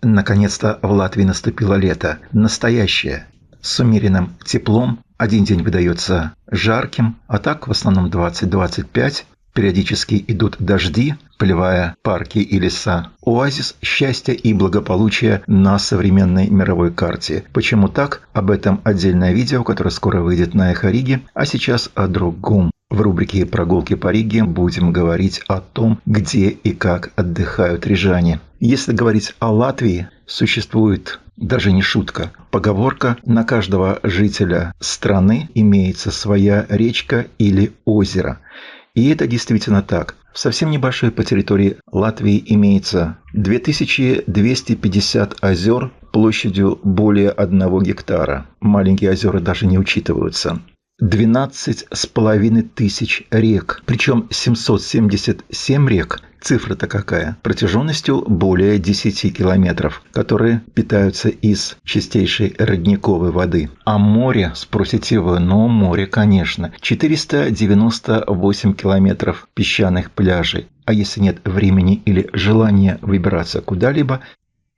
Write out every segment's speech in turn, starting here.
Наконец-то в Латвии наступило лето. Настоящее. С умеренным теплом. Один день выдается жарким, а так в основном 20-25. Периодически идут дожди, поливая парки и леса. Оазис счастья и благополучия на современной мировой карте. Почему так? Об этом отдельное видео, которое скоро выйдет на Эхо Риги. А сейчас о другом. В рубрике «Прогулки по Риге» будем говорить о том, где и как отдыхают рижане. Если говорить о Латвии, существует даже не шутка. Поговорка: на каждого жителя страны имеется своя речка или озеро. И это действительно так. В совсем небольшой по территории Латвии имеется 2250 озер площадью более 1 гектара. Маленькие озера даже не учитываются. 12,5 тысяч рек, причем 777 рек, цифра-то какая, протяженностью более 10 километров, которые питаются из чистейшей родниковой воды. А море, спросите вы, но море, конечно, 498 километров песчаных пляжей. А если нет времени или желания выбираться куда-либо,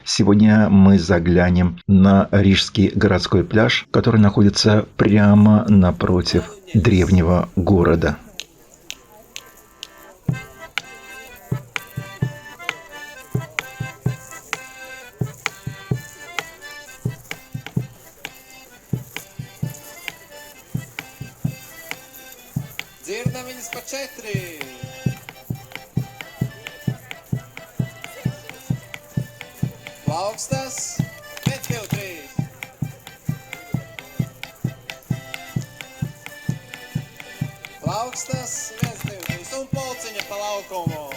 сегодня мы заглянем на Рижский городской пляж, который находится прямо напротив древнего города. Plaukstas, 1, 2, 3. Plaukstas, 1, 2, 3. Un polciņa pa laukumu.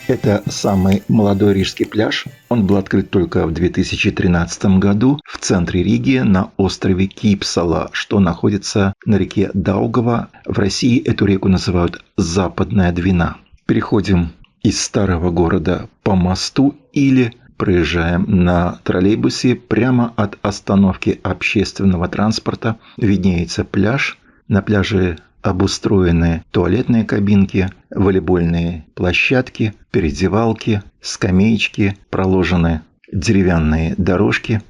Это самый молодой рижский пляж. Он был открыт только в 2013 году в центре Риги на острове Кипсала, что находится на реке Даугава. В России эту реку называют Западная Двина. Переходим из старого города по мосту или проезжаем на троллейбусе. Прямо от остановки общественного транспорта виднеется пляж. На пляже обустроены туалетные кабинки, волейбольные площадки, переодевалки, скамеечки, проложены деревянные дорожки.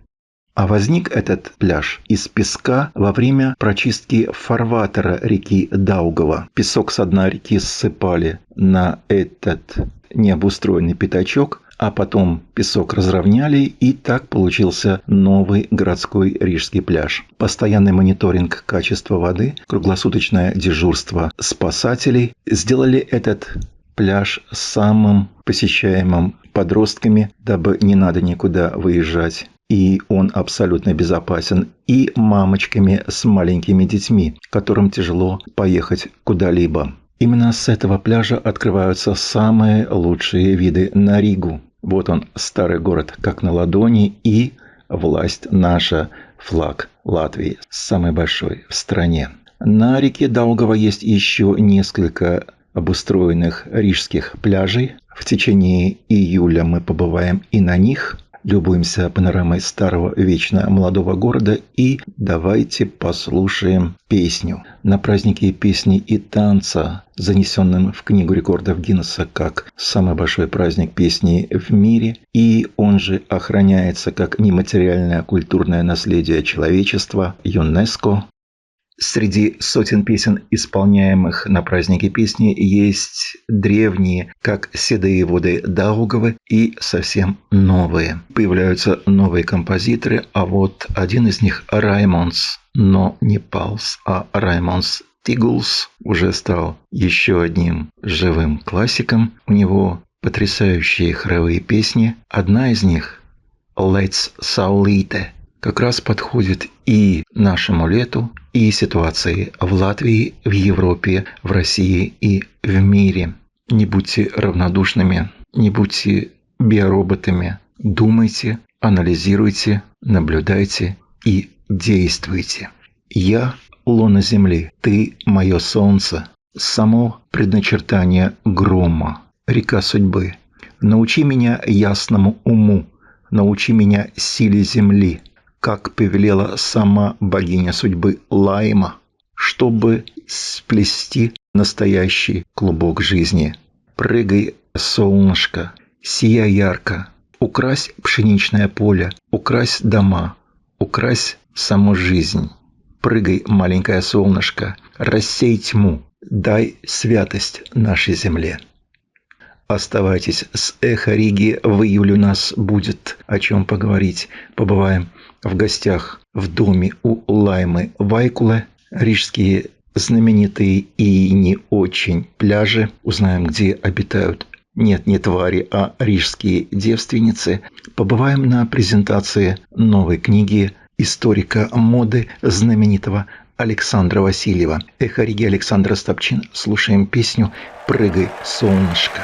А возник этот пляж из песка во время прочистки фарватера реки Даугава. Песок с дна реки ссыпали на этот необустроенный пятачок, а потом песок разровняли, и так получился новый городской рижский пляж. Постоянный мониторинг качества воды, круглосуточное дежурство спасателей сделали этот пляж самым посещаемым подростками, дабы не надо никуда выезжать. И он абсолютно безопасен и мамочками с маленькими детьми, которым тяжело поехать куда-либо. Именно с этого пляжа открываются самые лучшие виды на Ригу. Вот он, старый город, как на ладони, и власть наша, флаг Латвии, самый большой в стране. На реке Даугава есть еще несколько обустроенных рижских пляжей. В течение июля мы побываем и на них. Любуемся панорамой старого вечно молодого города и давайте послушаем песню. На празднике песни и танца, занесенном в Книгу рекордов Гиннесса как самый большой праздник песни в мире, и он же охраняется как нематериальное культурное наследие человечества ЮНЕСКО. Среди сотен песен, исполняемых на празднике песни, есть древние, как «Седые воды Даугавы», и совсем новые. Появляются новые композиторы, а вот один из них – Раймонс, но не Палс, а Раймонс Тигулс уже стал еще одним живым классиком. У него потрясающие хоровые песни. Одна из них «Let's Saulīte» как раз подходит и нашему лету, и ситуации в Латвии, в Европе, в России и в мире. Не будьте равнодушными, не будьте биороботами. Думайте, анализируйте, наблюдайте и действуйте. Я – лона земли, ты – мое солнце, само предначертание грома, река судьбы. Научи меня ясному уму, научи меня силе земли, как повелела сама богиня судьбы Лайма, чтобы сплести настоящий клубок жизни. Прыгай, солнышко, сияй ярко, укрась пшеничное поле, укрась дома, укрась саму жизнь. Прыгай, маленькое солнышко, рассей тьму, дай святость нашей земле. Оставайтесь с «Эхо Риги», в июле у нас будет о чем поговорить. Побываем в гостях в доме у Лаймы Вайкуле, рижские знаменитые и не очень пляжи. Узнаем, где обитают нет, не твари, а рижские девственницы. Побываем на презентации новой книги историка моды знаменитого Александра Васильева. «Эхо Риги», Александр Остапчин. Слушаем песню «Прыгай, солнышко».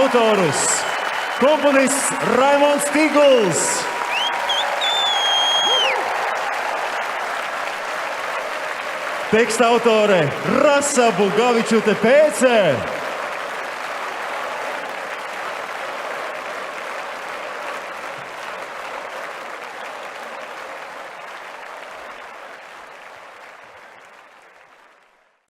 autorus - komponists Raimons Tīgls, teksta autore Rasa Bugavičute Pēce,